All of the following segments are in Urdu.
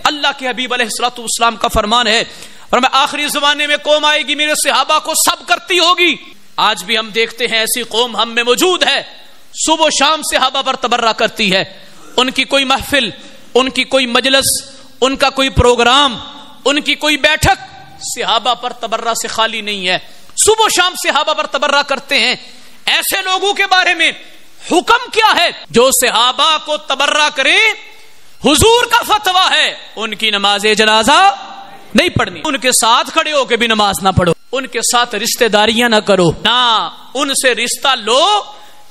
اللہ کے حبیب علیہ الصلوۃ والسلام کا فرمان ہے اور میں آخری زمانے میں قوم آئے گی میرے صحابہ کو سب کرتی ہوگی. آج بھی ہم دیکھتے ہیں ایسی قوم ہم میں موجود ہے, صبح و شام صحابہ پر تبرہ کرتی ہے. ان کی کوئی محفل, ان کی کوئی مجلس, ان کا کوئی پروگرام, ان کی کوئی بیٹھک صحابہ پر تبرہ سے خالی نہیں ہے. صبح و شام صحابہ پر تبرہ کرتے ہیں. ایسے لوگوں کے بارے میں حکم کیا ہے جو صحابہ کو تبرہ کریں؟ حضور کا فتویٰ ہے ان کی نماز جنازہ نہیں پڑھنی. ان کے ساتھ کھڑے ہو کے بھی نماز نہ پڑھو, ان کے ساتھ رشتہ داریاں نہ کرو, نہ ان سے رشتہ لو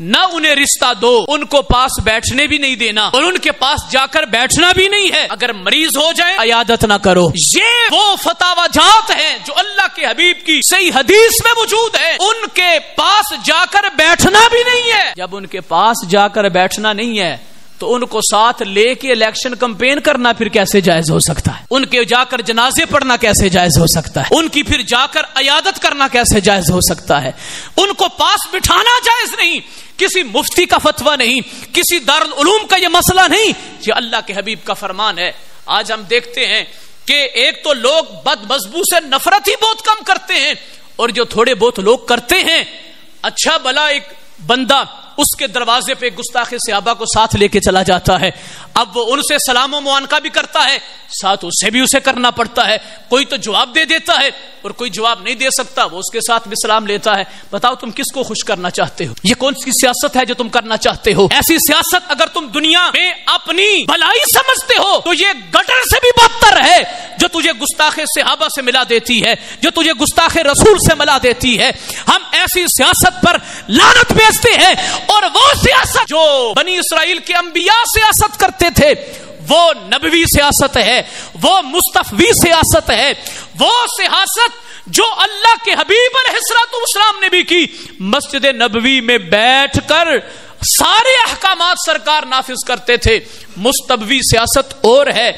نہ انہیں رشتہ دو. ان کو پاس بیٹھنے بھی نہیں دینا اور ان کے پاس جا کر بیٹھنا بھی نہیں ہے. اگر مریض ہو جائے عیادت نہ کرو. یہ وہ فتاوی جات ہیں جو اللہ کے حبیب کی صحیح حدیث میں موجود ہے. ان کے پاس جا کر بیٹھنا بھی نہیں ہے. جب ان کے پاس جا کر بیٹھنا نہیں ہے تو ان کو ساتھ لے کے الیکشن کمپین کرنا پھر کیسے جائز ہو سکتا ہے؟ ان کے جا کر جنازے پڑھنا کیسے جائز ہو سکتا ہے؟ ان کی پھر جا کر عیادت کرنا کیسے جائز ہو سکتا ہے؟ ان کو پاس بٹھانا جائز نہیں. کسی مفتی کا فتویٰ نہیں, کسی دارالعلوم کا یہ مسئلہ نہیں, یہ اللہ کے حبیب کا فرمان ہے. آج ہم دیکھتے ہیں کہ ایک تو لوگ بد بدبو سے نفرت ہی بہت کم کرتے ہیں, اور جو تھوڑے بہت لوگ کرتے ہیں, اچھا بھلا ایک بندہ اس کے دروازے پہ گستاخ صحابہ کو ساتھ لے کے چلا جاتا ہے. اب وہ ان سے سلام و معانقہ بھی کرتا ہے, ساتھ اس سے بھی اسے کرنا پڑتا ہے. کوئی تو جواب دے دیتا ہے اور کوئی جواب نہیں دے سکتا, وہ اس کے ساتھ بھی سلام لیتا ہے. بتاؤ تم کس کو خوش کرنا چاہتے ہو؟ یہ کون سی سیاست ہے جو تم کرنا چاہتے ہو؟ ایسی سیاست اگر تم دنیا میں اپنی بھلائی سمجھتے ہو تو یہ گٹر سے بھی بدتر ہے جو تجھے گستاخ صحابہ سے ملا دیتی ہے, جو تجھے گستاخ رسول سے ملا دیتی ہے. ہم ایسی سیاست پر لعنت بھیجتے ہیں, اور وہ سیاست جو بنی اسرائیل کے انبیاء سیاست کرتے تھے وہ نبوی سیاست ہے, وہ مصطفی سیاست ہے, وہ سیاست جو اللہ کے حبیب علیہ الصلوۃ والسلام نے بھی کی. مسجد نبوی میں بیٹھ کر سارے احکامات سرکار نافذ کرتے تھے. مستبوی سیاست اور ہے,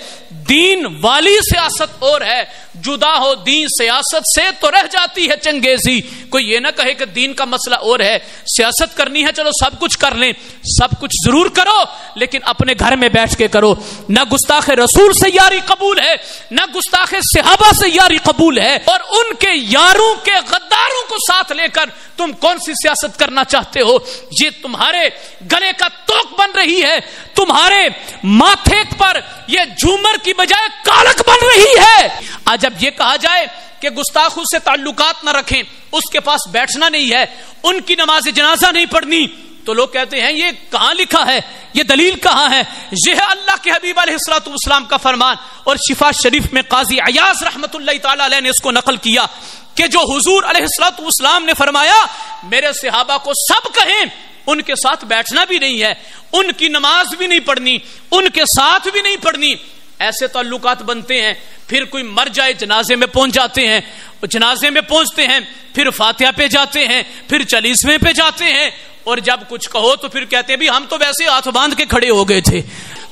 دین والی سیاست اور ہے. جدا ہو دین سیاست سے تو رہ جاتی ہے چنگیزی. کوئی یہ نہ کہے کہ دین کا مسئلہ اور ہے, سیاست کرنی ہے چلو سب کچھ کر لیں, سب کچھ ضرور کرو لیکن اپنے گھر میں بیٹھ کے کرو. نہ گستاخ رسول سے یاری قبول ہے, نہ گستاخ صحابہ سے یاری قبول ہے, اور ان کے یاروں کے غداروں کو ساتھ لے کر تم کون سی سیاست کرنا چاہتے ہو؟ یہ تمہارے گلے کا توق بن رہی ہے, تمہارے ماتھے پر یہ جھومر کی بجائے کالک بن رہی ہے. آج جب یہ کہا جائے کہ گستاخوں سے تعلقات نہ رکھیں, اس کے پاس بیٹھنا نہیں ہے, ان کی نماز جنازہ نہیں پڑھنی, تو لوگ کہتے ہیں یہ کہاں لکھا ہے, یہ دلیل کہاں ہے؟ یہ ہے اللہ کے حبیب علیہ الصلوۃ والسلام کا فرمان. اور شفا شریف میں قاضی عیاض رحمت اللہ تعالی علیہ نے اس کو نقل کیا کہ جو حضور علیہ الصلوۃ والسلام نے فرمایا میرے صحابہ کو سب کہیں, ان کے ساتھ بیٹھنا بھی نہیں ہے, ان کی نماز بھی نہیں پڑھنی, ان کے ساتھ بھی نہیں پڑھنی. ایسے تعلقات بنتے ہیں, پھر کوئی مر جائے جنازے میں پہنچ جاتے ہیں, جنازے میں پہنچتے ہیں, پھر فاتحہ پہ جاتے ہیں, پھر چالیسویں پہ جاتے ہیں, اور جب کچھ کہو تو پھر کہتے ہیں بھی ہم تو ویسے ہاتھ باندھ کے کھڑے ہو گئے تھے.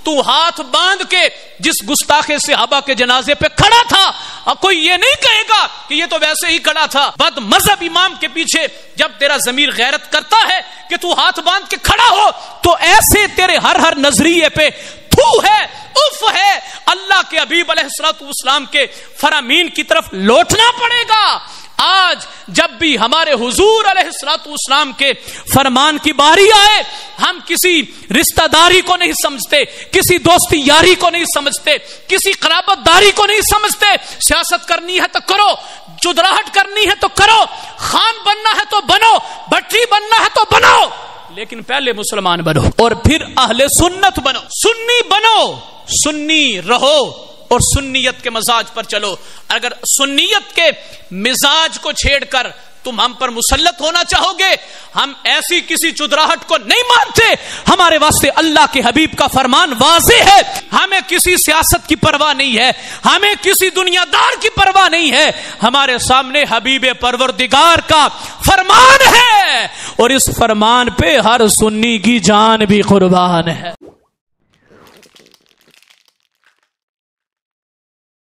تو ہاتھ باندھ کے جس گستاخ صحابہ کے جنازے پہ کھڑا تھا, اب کوئی یہ نہیں کہے گا کہ یہ تو ویسے ہی کھڑا تھا. بد مذہب امام کے پیچھے جب تیرا ضمیر غیرت کرتا ہے کہ تو ہاتھ باندھ کے کھڑا ہو تو ایسے تیرے ہر نظریے پہ تھو ہے, اف ہے. اللہ کے حبیب علیہ الصلوۃ والسلام کے فرامین کی طرف لوٹنا پڑے گا. آج جب بھی ہمارے حضور علیہ الصلوۃ والسلام کے فرمان کی باری آئے, ہم کسی رشتہ داری کو نہیں سمجھتے, کسی دوستی یاری کو نہیں سمجھتے, کسی قرابت داری کو نہیں سمجھتے. سیاست کرنی ہے تو کرو, چدراہٹ کرنی ہے تو کرو, خان بننا ہے تو بنو, بٹری بننا ہے تو بنو, لیکن پہلے مسلمان بنو اور پھر اہل سنت بنو. سنی بنو, سنی رہو اور سنیت کے مزاج پر چلو. اگر سنیت کے مزاج کو چھیڑ کر تم ہم پر مسلط ہونا چاہو گے, ہم ایسی کسی چدراہٹ کو نہیں مانتے. ہمارے واسطے اللہ کے حبیب کا فرمان واضح ہے, ہمیں کسی سیاست کی پرواہ نہیں ہے, ہمیں کسی دنیا دار کی پرواہ نہیں ہے. ہمارے سامنے حبیب پروردگار کا فرمان ہے, اور اس فرمان پہ ہر سنی کی جان بھی قربان ہے.